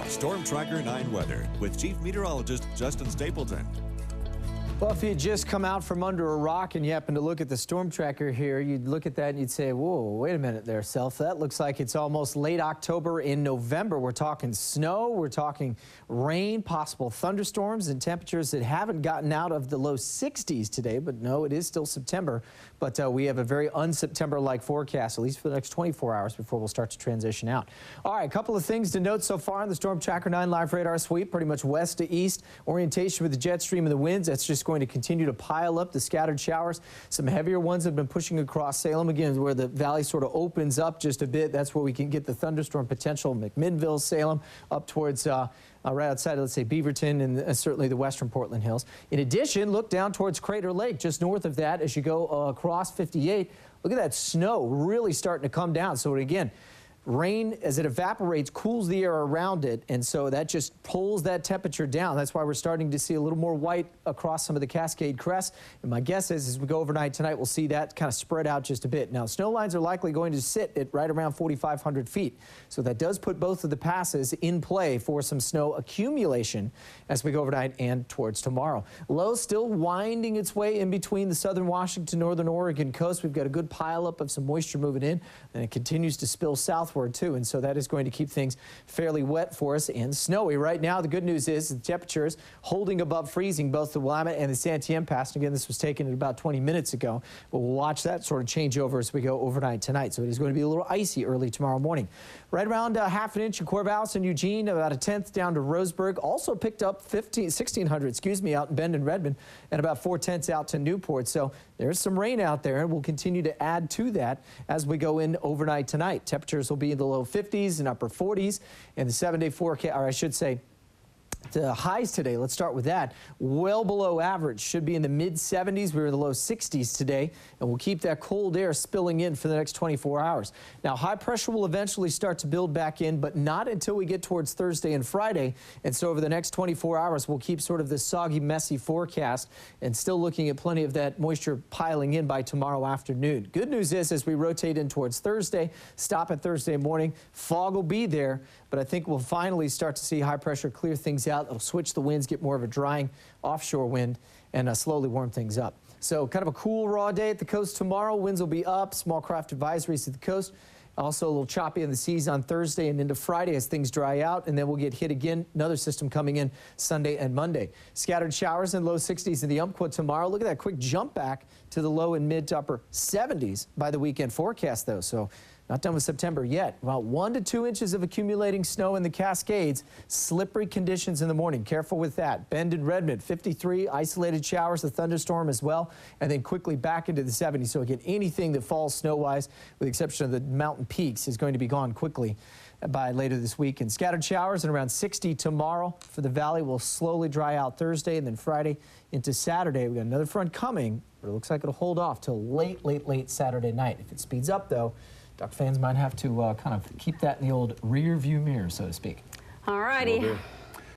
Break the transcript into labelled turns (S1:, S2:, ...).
S1: Storm Tracker 9 weather with Chief Meteorologist Justin Stapleton.
S2: Well, if you had just come out from under a rock and you happen to look at the storm tracker here, you'd look at that and you'd say, whoa, wait a minute there, Self. That looks like it's almost late October in November. We're talking snow, we're talking rain, possible thunderstorms, and temperatures that haven't gotten out of the low 60s today. But no, it is still September. But we have a very un-September-like forecast, at least for the next 24 hours before we'll start to transition out. All right, a couple of things to note so far in the Storm Tracker 9 live radar sweep, pretty much west to east. Orientation with the jet stream and the winds, that's just going to continue to pile up the scattered showers. Some heavier ones have been pushing across Salem again, where the valley sort of opens up just a bit. That's where we can get the thunderstorm potential. McMinnville, Salem, up towards right outside of, let's say, Beaverton and certainly the western Portland Hills. In addition, look down towards Crater Lake, just north of that as you go across 58. Look at that snow really starting to come down. So again, rain, as it evaporates, cools the air around it, and so that just pulls that temperature down. That's why we're starting to see a little more white across some of the Cascade crests. And my guess is, as we go overnight tonight, we'll see that kind of spread out just a bit. Now, snow lines are likely going to sit at right around 4,500 feet. So that does put both of the passes in play for some snow accumulation as we go overnight and towards tomorrow. Low still winding its way in between the southern Washington, northern Oregon coast. We've got a good pileup of some moisture moving in, and it continues to spill southward too, and so that is going to keep things fairly wet for us and snowy. Right now, the good news is the temperatures holding above freezing, both the Willamette and the Santiam Pass. And again, this was taken about 20 minutes ago, but we'll watch that sort of change over as we go overnight tonight. So it is going to be a little icy early tomorrow morning. Right around half an inch in Corvallis and Eugene, about a tenth down to Roseburg. Also picked up 1,600, out in Bend and Redmond, and about 4/10 out to Newport. So there's some rain out there, and we'll continue to add to that as we go in overnight tonight. Temperatures will be in the low 50s and upper 40s, and the 7-day forecast, or I should say, the highs today, let's start with that, well below average. Should be in the mid-70s. We were in the low 60s today, and we'll keep that cold air spilling in for the next 24 hours. Now, high pressure will eventually start to build back in, but not until we get towards Thursday and Friday. And so over the next 24 hours, we'll keep sort of this soggy, messy forecast and still looking at plenty of that moisture piling in by tomorrow afternoon. Good news is, as we rotate in towards Thursday, stop at Thursday morning, fog will be there, but I think we'll finally start to see high pressure clear things out. It'll switch the winds, get more of a drying offshore wind, and slowly warm things up. So kind of a cool, raw day at the coast tomorrow. Winds will be up, small craft advisories at the coast. Also a little choppy in the seas on Thursday and into Friday as things dry out, and then we'll get hit again. Another system coming in Sunday and Monday. Scattered showers in low 60s in the Umpqua tomorrow. Look at that quick jump back to the low and mid to upper 70s by the weekend forecast, though. So not done with September yet. About 1 to 2 inches of accumulating snow in the Cascades. Slippery conditions in the morning. Careful with that. Bend and Redmond, 53. Isolated showers, a thunderstorm as well. And then quickly back into the 70s. So again, anything that falls snow-wise, with the exception of the mountain peaks, is going to be gone quickly by later this week. And scattered showers and around 60 tomorrow for the valley. Will slowly dry out Thursday, and then Friday into Saturday. We've got another front coming, but it looks like it'll hold off till late Saturday night. If it speeds up, though, Duck fans might have to kind of keep that in the old rear view mirror, so to speak.
S3: All righty.